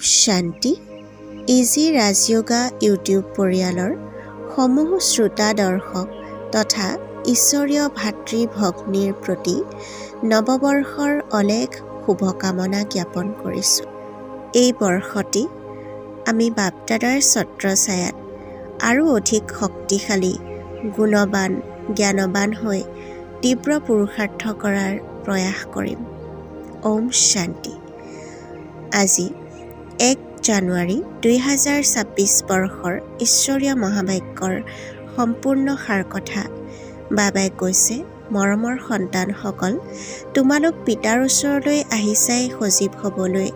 শান্তি। Easy ৰাজয়োগা YouTube পৰিয়ালৰ সমূহ শ্ৰোতা দৰ্শক তথা ঈশ্বৰীয় ভাতৃ ভগ্নীৰ প্ৰতি নৱবৰ্ষৰ অলেখ শুভকামনা জ্ঞাপন কৰিছোঁ। এই বৰ্ষটি আমি বাপদাদাৰ ছত্ৰছায়াত আৰু অধিক শক্তিশালী, গুণৱান, জ্ঞানৱান হৈ তীব্ৰ পুৰুষাৰ্থ কৰাৰ প্ৰয়াস কৰিম। ওম শান্তি। আজি 1 জানুৱাৰী 2026 বৰ্ষৰ ঈশ্বৰীয় মহাবাক্যৰ সম্পূৰ্ণ সাৰ কথা বাবাই কৈছে, মৰমৰ সন্তানসকল, তোমালোক পিতাৰ ওচৰলৈ আহিছাই সজীৱ হ'বলৈ।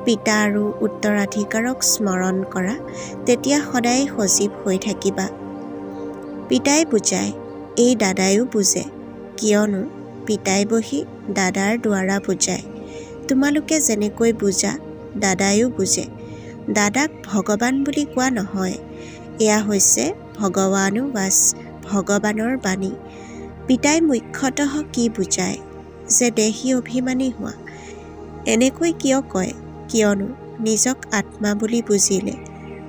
পিতা আৰু উত্তৰাধিকাৰক স্মৰণ কৰা, তেতিয়া সদায় সজীৱ হৈ থাকিবা। পিতাই বুজায়, এই দাদায়ো বুজে, কিয়নো পিতাই বহি দাদাৰ দ্বাৰা বুজায়। তোমালোকে যেনেকৈ বুজা, দাদায়ো বুজে। দাদাক ভগৱান বুলি কোৱা নহয়, এয়া হৈছে ভগৱানুবাচ, ভগৱানৰ বাণী। পিতাই মুখ্যতঃ কি বুজায় যে দেহী অভিমানী হোৱা। এনেকৈ কিয় কয়? কিয়নো নিজক আত্মা বুলি বুজিলে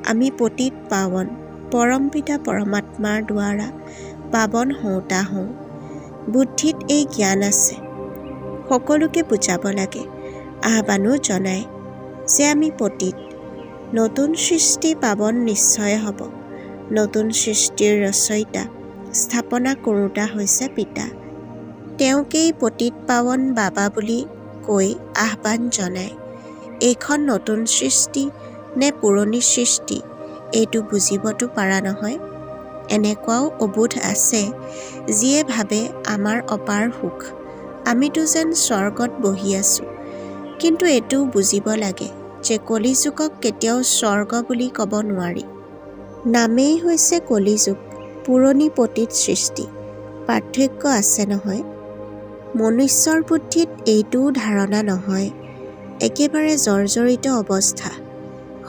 আমি পতিত পাৱন পৰম পিতা পৰমাত্মাৰ দ্বাৰা পাৱন হওঁতা হওঁ। বুদ্ধিত এই জ্ঞান আছে, সকলোকে বুজাব লাগে। আহ্বানো জনায় যে আমি পতিত, নতুন সৃষ্টি পাৱন নিশ্চয় হ'ব। নতুন সৃষ্টিৰ ৰচয়িতা, স্থাপনা কৰোঁতা হৈছে পিতা। তেওঁকেই পতিত পাৱন বাবা বুলি কৈ আহ্বান জনায়। এইখন নতুন সৃষ্টি নে পুৰণি সৃষ্টি, এইটো বুজিবতো পাৰা নহয়। এনেকুৱাও অবোধ আছে যিয়ে ভাবে আমাৰ অপাৰ সুখ, আমিতো যেন স্বৰ্গত বহি আছোঁ। কিন্তু এইটোও বুজিব লাগে যে কলিযুগক কেতিয়াও স্বৰ্গ বুলি ক'ব নোৱাৰি। নামেই হৈছে কলিযুগ, পুৰণি পতিত সৃষ্টি। পাৰ্থক্য আছে নহয়। মনুষ্যৰ বুদ্ধিত এইটোও ধাৰণা নহয়। একেবাৰে জৰ্জৰিত অৱস্থা।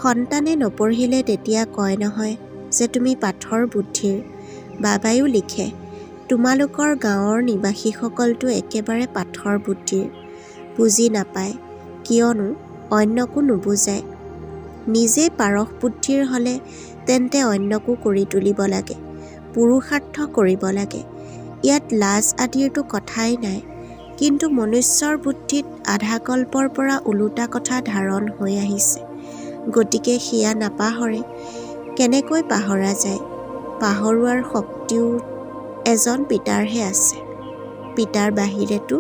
সন্তানে নপঢ়িলে তেতিয়া কয় নহয় যে তুমি পাথৰ বুদ্ধিৰ। বাবায়ো লিখে, তোমালোকৰ গাঁৱৰ নিবাসীসকলটো একেবাৰে পাথৰ বুদ্ধিৰ। বুজি নাপায়, কিয়নো অন্যকো নুবুজায়। নিজে পাৰস বুদ্ধিৰ হ'লে তেন্তে অন্যকো কৰি তুলিব লাগে, পুৰুষাৰ্থ কৰিব লাগে। ইয়াত লাজ আদিৰতো কথাই নাই। কিন্তু মনুষ্যৰ বুদ্ধিত আধাকল্পৰ পৰা ওলোটা কথা ধাৰণ হৈ আহিছে। গতিকে সেয়া নাপাহৰে। কেনেকৈ পাহৰা যায়? পাহৰোৱাৰ শক্তিও এজন পিতাৰহে আছে। পিতাৰ বাহিৰেতো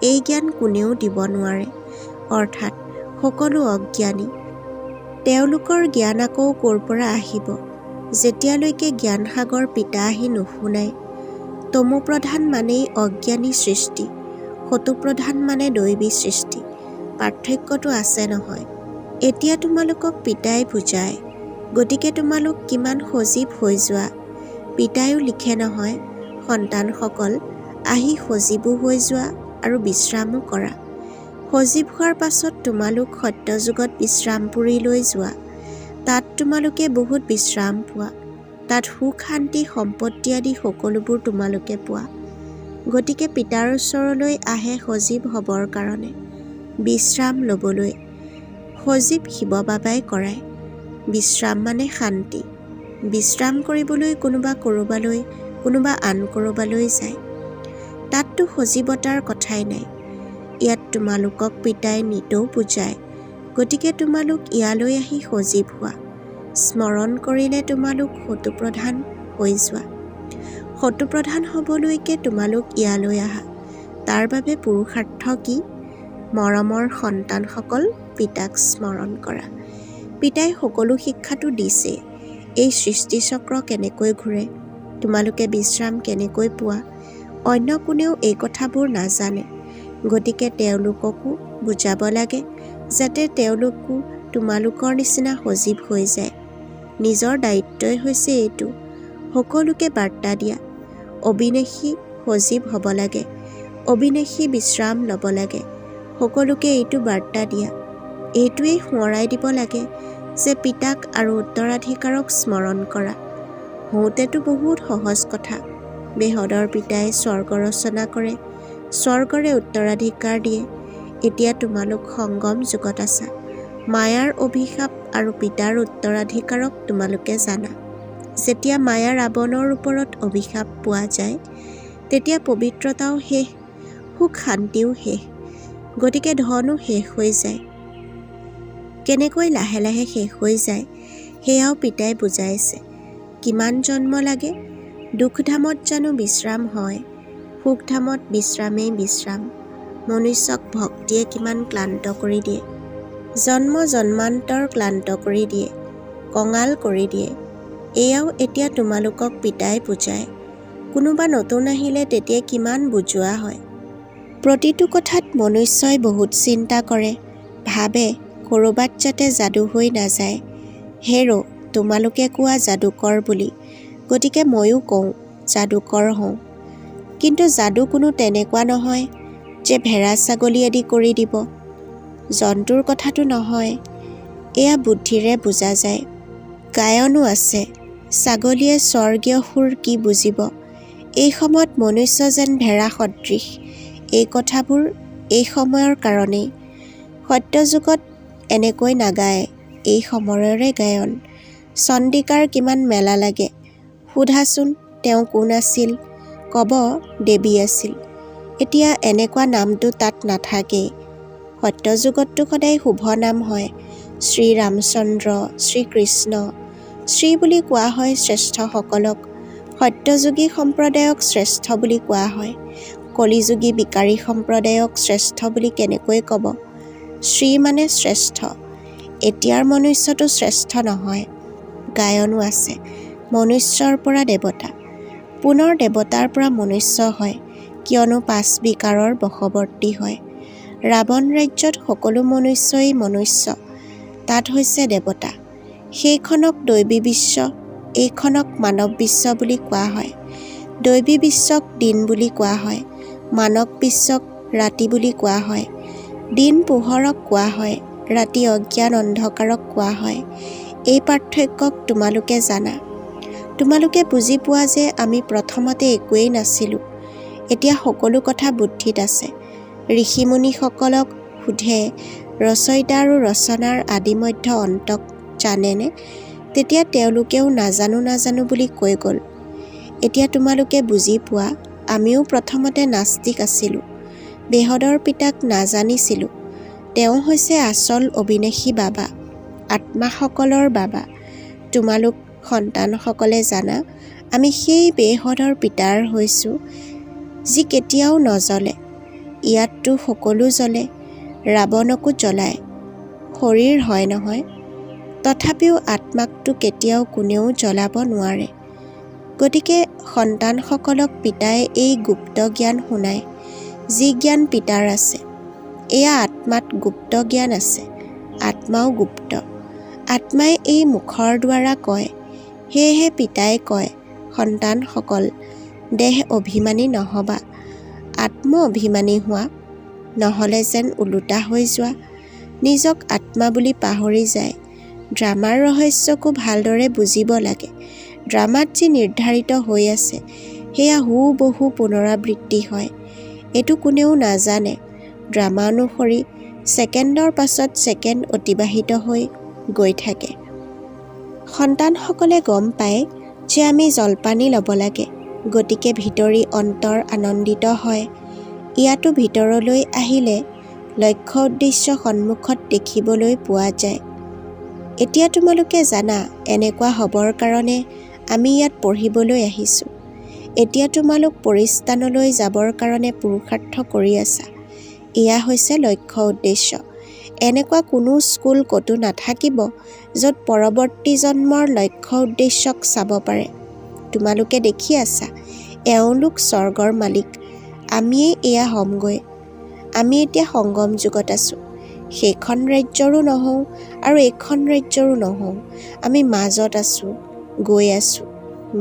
এই জ্ঞান কোনেও দিব নোৱাৰে। অৰ্থাৎ সকলো অজ্ঞানী। তেওঁলোকৰ জ্ঞান আকৌ ক'ৰ পৰা আহিব, যেতিয়ালৈকে জ্ঞানসাগৰ পিতা আহি নুশুনায়। তমোপ্ৰধান মানেই অজ্ঞানী সৃষ্টি, সতোপ্ৰধান মানে দৈৱী সৃষ্টি। পাৰ্থক্যটো আছে নহয়। এতিয়া তোমালোকক পিতাই বুজায়, গতিকে তোমালোক কিমান সজীৱ হৈ যোৱা। পিতায়ো লিখে নহয়, সন্তানসকল আহি সজীৱো হৈ যোৱা আৰু বিশ্ৰামো কৰা। সজীৱ হোৱাৰ পাছত তোমালোক সত্যযুগত বিশ্ৰামপুৰীলৈ যোৱা। তাত তোমালোকে বহুত বিশ্ৰাম পোৱা। তাত সুখ, শান্তি, সম্পত্তি আদি সকলোবোৰ তোমালোকে পোৱা। গতিকে পিতাৰ ওচৰলৈ আহে সজীৱ হ'বৰ কাৰণে, বিশ্ৰাম ল'বলৈ। সজীৱ শিৱ বাবাই কৰায়। বিশ্ৰাম মানে শান্তি। বিশ্ৰাম কৰিবলৈ কোনোবা ক'ৰবালৈ, কোনোবা আন ক'ৰবালৈ যায়। তাততো সজীৱতাৰ কথাই নাই। ইয়াত তোমালোকক পিতাই নিতৌ বুজায়। গতিকে তোমালোক ইয়ালৈ আহি সজীৱ হোৱা। স্মৰণ কৰিলে তোমালোক সতোপ্ৰধান হৈ যোৱা। সতোপ্ৰধান হ'বলৈকে তোমালোক ইয়ালৈ আহা। তাৰ বাবে পুৰুষাৰ্থ কি? মৰমৰ সন্তানসকল, পিতাক স্মৰণ কৰা। পিতাই সকলো শিক্ষাটো দিছে। এই সৃষ্টিচক্ৰ কেনেকৈ ঘূৰে, তোমালোকে বিশ্ৰাম কেনেকৈ পোৱা, অন্য কোনেও এই কথাবোৰ নাজানে। গতিকে তেওঁলোককো বুজাব লাগে, যাতে তেওঁলোকো তোমালোকৰ নিচিনা সজীৱ হৈ যায়। নিজৰ দায়িত্বই হৈছে এইটো, সকলোকে বাৰ্তা দিয়া। অবিনাশী সজীৱ হ'ব লাগে, অবিনাশী বিশ্ৰাম ল'ব লাগে। সকলোকে এইটো বাৰ্তা দিয়া। এইটোৱেই সোঁৱৰাই দিব লাগে যে পিতাক আৰু উত্তৰাধিকাৰক স্মৰণ কৰা। হওঁতেতো বহুত সহজ কথা। বেহদৰ পিতাই স্বৰ্গ ৰচনা কৰে, স্বৰ্গৰে উত্তৰাধিকাৰ দিয়ে। এতিয়া তোমালোক সংগম যুগত আছা। মায়াৰ অভিশাপ আৰু পিতাৰ উত্তৰাধিকাৰক তোমালোকে জানা। যেতিয়া মায়া ৰাৱণৰ ওপৰত অভিশাপ পোৱা যায়, তেতিয়া পবিত্ৰতাও শেষ, সুখ শান্তিও শেষ, গতিকে ধনো শেষ হৈ যায়। কেনেকৈ লাহে লাহে শেষ হৈ যায় সেয়াও পিতাই বুজাইছে। কিমান জন্ম লাগে? দুখধামত জানো বিশ্ৰাম হয়? সুখধামত বিশ্ৰামেই বিশ্ৰাম। মনুষ্যক ভক্তিয়ে কিমান ক্লান্ত কৰি দিয়ে, জন্ম জন্মান্তৰ ক্লান্ত কৰি দিয়ে, কঙাল কৰি দিয়ে। এয়াও এতিয়া তোমালোকক পিতাই বুজায়। কোনোবা নতুন আহিলে তেতিয়া কিমান বুজোৱা হয়। প্ৰতিটো কথাত মনুষ্যই বহুত চিন্তা কৰে, ভাবে ক'ৰবাত যাতে যাদু হৈ নাযায়। হেৰ' তোমালোকে কোৱা যাদুকৰ বুলি, গতিকে ময়ো কওঁ যাদুকৰ হওঁ। কিন্তু যাদু কোনো তেনেকুৱা নহয় যে ভেড়া ছাগলী আদি কৰি দিব। জন্তুৰ কথাটো নহয়, এয়া বুদ্ধিৰে বুজা যায়। গায়নো আছে, ছাগলীয়ে স্বৰ্গীয় সুৰ কি বুজিব। এই সময়ত মনুষ্য যেন ভেড়া সদৃশ। এই কথাবোৰ এই সময়ৰ কাৰণেই। সত্যযুগত এনেকৈ নাগায়, এই সময়ৰে গায়ন। চণ্ডিকাৰ কিমান মেলা লাগে। সোধাচোন তেওঁ কোন আছিল, ক'ব দেৱী আছিল। এতিয়া এনেকুৱা নামটো তাত নাথাকেই। সত্যযুগততো সদায় শুভ নাম হয়। শ্ৰীৰামচন্দ্ৰ, শ্ৰীকৃষ্ণ। শ্ৰী বুলি কোৱা হয় শ্ৰেষ্ঠসকলক। সত্যযুগী সম্প্ৰদায়ক শ্ৰেষ্ঠ বুলি কোৱা হয়। কলিযুগী বিকাৰী সম্প্ৰদায়ক শ্ৰেষ্ঠ বুলি কেনেকৈ ক'ব? শ্ৰী মানে শ্ৰেষ্ঠ। এতিয়াৰ মনুষ্যটো শ্ৰেষ্ঠ নহয়। গায়নো আছে, মনুষ্যৰ পৰা দেৱতা, পুনৰ দেৱতাৰ পৰা মনুষ্য হয়, কিয়নো 5 বিকাৰৰ বশৱৰ্তী হয়। ৰাৱণ ৰাজ্যত সকলো মনুষ্যই মনুষ্য, তাত হৈছে দেৱতা। সেইখনক দৈবী বিশ্ব, এইখনক মানৱ বিশ্ব বুলি কোৱা হয়। দৈবী বিশ্বক দিন বুলি কোৱা হয়, মানৱ বিশ্বক ৰাতি বুলি কোৱা হয়। দিন পোহৰক কোৱা হয়, ৰাতি অজ্ঞান অন্ধকাৰক কোৱা হয়। এই পাৰ্থক্যক তোমালোকে জানা। তোমালোকে বুজি পোৱা যে আমি প্ৰথমতে একোৱেই নাছিলোঁ, এতিয়া সকলো কথা বুদ্ধিত আছে। ঋষিমুনিসকলক সোধে ৰচয়িতা আৰু ৰচনাৰ আদি মধ্য অন্তক জানেনে? তেতিয়া তেওঁলোকেও নাজানো নাজানো বুলি কৈ গ'ল। এতিয়া তোমালোকে বুজি পোৱা, আমিও প্ৰথমতে নাস্তিক আছিলোঁ, বেহদৰ পিতাক নাজানিছিলোঁ। তেওঁ হৈছে আচল অবিনাশী বাবা, আত্মাসকলৰ বাবা। তোমালোক সন্তানসকলে জানা, আমি সেই বেহদৰ পিতাৰ হৈছোঁ, যি কেতিয়াও নজ্বলে। ইয়াততো সকলো জ্বলে, ৰাৱণকো জ্বলায়। শৰীৰ হয় নহয়, তথাপিও আত্মাকটো কেতিয়াও কোনেও জ্বলাব নোৱাৰে। গতিকে সন্তানসকলক পিতাই এই গুপ্ত জ্ঞান শুনায়, যি জ্ঞান পিতাৰ আছে। এয়া আত্মাত গুপ্ত জ্ঞান আছে, আত্মাও গুপ্ত। আত্মাই এই মুখৰ দ্বাৰা কয়। সেয়েহে পিতাই কয়, সন্তানসকল, দেহ অভিমানী নহবা, আত্ম অভিমানী হোৱা, নহ'লে যেন ওলোটা হৈ যোৱা, নিজক আত্মা বুলি পাহৰি যায়। ড্ৰামাৰ ৰহস্যকো ভালদৰে বুজিব লাগে। ড্ৰামাত যি নিৰ্ধাৰিত হৈ আছে, সেয়া হুবহু পুনৰাবৃত্তি হয়। এইটো কোনেও নাজানে। ড্ৰামা অনুসৰি ছেকেণ্ডৰ পাছত ছেকেণ্ড অতিবাহিত হৈ গৈ থাকে। সন্তানসকলে গম পায় যে আমি জলপানী ল'ব লাগে, গতিকে ভিতৰি অন্তৰ আনন্দিত হয়। ইয়াতো ভিতৰলৈ আহিলে লক্ষ্য উদ্দেশ্য সন্মুখত দেখিবলৈ পোৱা যায়। এতিয়া তোমালোকে জানা, এনেকুৱা হ'বৰ কাৰণে আমি ইয়াত পঢ়িবলৈ আহিছোঁ। এতিয়া তোমালোক পৰিস্থানলৈ যাবৰ কাৰণে পুৰুষাৰ্থ কৰি আছা। এয়া হৈছে লক্ষ্য উদ্দেশ্য। এনেকুৱা কোনো স্কুল ক'তো নাথাকিব য'ত পৰৱৰ্তী জন্মৰ লক্ষ্য উদ্দেশ্যক চাব পাৰে। তোমালোকে দেখি আছা, এওঁলোক স্বৰ্গৰ মালিক, আমিয়েই এয়া হ'মগৈ। আমি এতিয়া সংগম যুগত আছোঁ। সেইখন ৰাজ্যৰো নহওঁ আৰু এইখন ৰাজ্যৰো নহওঁ। আমি মাজত আছোঁ, গৈ আছোঁ।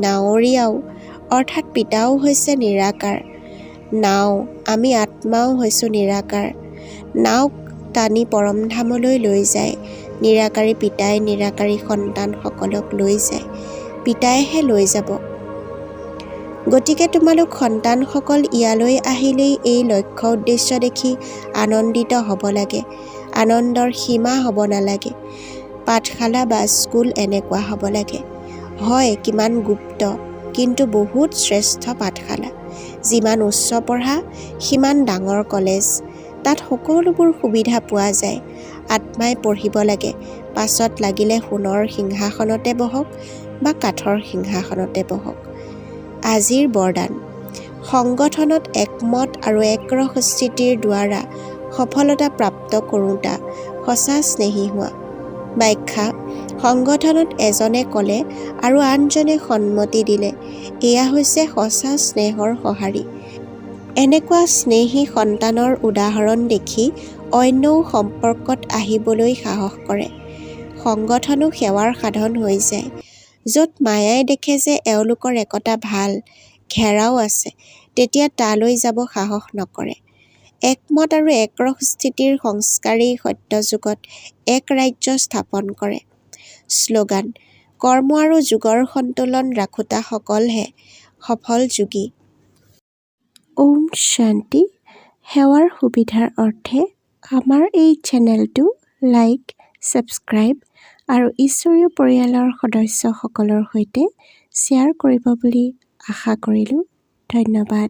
নাৱৰীয়াও, অৰ্থাৎ পিতাও হৈছে নিৰাকাৰ। নাও, আমি আত্মাও হৈছোঁ নিৰাকাৰ। নাওক টানি পৰমধামলৈ লৈ যায়। নিৰাকাৰী পিতাই নিৰাকাৰী সন্তানসকলক লৈ যায়। পিতাইহে লৈ যাব। গতিকে তোমালোক সন্তানসকল ইয়ালৈ আহিলেই এই লক্ষ্য উদ্দেশ্য দেখি আনন্দিত হ'ব লাগে। আনন্দৰ সীমা হ'ব নালাগে। পাঠশালা বা স্কুল এনেকুৱা হ'ব লাগে। হয়, কিমান গুপ্ত কিন্তু বহুত শ্ৰেষ্ঠ পাঠশালা। যিমান উচ্চ পঢ়া সিমান ডাঙৰ কলেজ। তাত সকলোবোৰ সুবিধা পোৱা যায়। আত্মাই পঢ়িব লাগে, পাছত লাগিলে সোণৰ সিংহাসনতে বহক বা কাঠৰ সিংহাসনতে বহক। আজিৰ বৰদান: সংগঠনত একমত আৰু একৰস স্থিতিৰ দ্বাৰা সফলতা প্ৰাপ্ত কৰোঁতা সঁচা স্নেহী হোৱা। ব্যাখ্যা: সংগঠনত এজনে ক'লে আৰু আনজনে সন্মতি দিলে, এয়া হৈছে সঁচা স্নেহৰ সঁহাৰি। এনেকুৱা স্নেহী সন্তানৰ উদাহৰণ দেখি অন্যও সম্পৰ্কত আহিবলৈ সাহস কৰে। সংগঠনো সেৱাৰ সাধন হৈ যায়। য'ত মায়াই দেখে যে এওঁলোকৰ একতা ভাল, ঘেৰাও আছে, তেতিয়া তালৈ যাব সাহস নকৰে। একমত আৰু একৰস স্থিতিৰ সংস্কাৰেই সত্যযুগত এক ৰাজ্য স্থাপন কৰে। শ্লোগান: কৰ্ম আৰু যোগৰ সন্তুলন ৰাখোতাসকলহে সফল যোগী। ওম শান্তি। সেৱাৰ সুবিধাৰ অৰ্থে আমাৰ এই চেনেলটো লাইক, ছাবস্ক্ৰাইব আৰু ঈশ্বৰীয় পৰিয়ালৰ সদস্যসকলৰ সৈতে শ্বেয়াৰ কৰিব বুলি আশা কৰিলোঁ। ধন্যবাদ।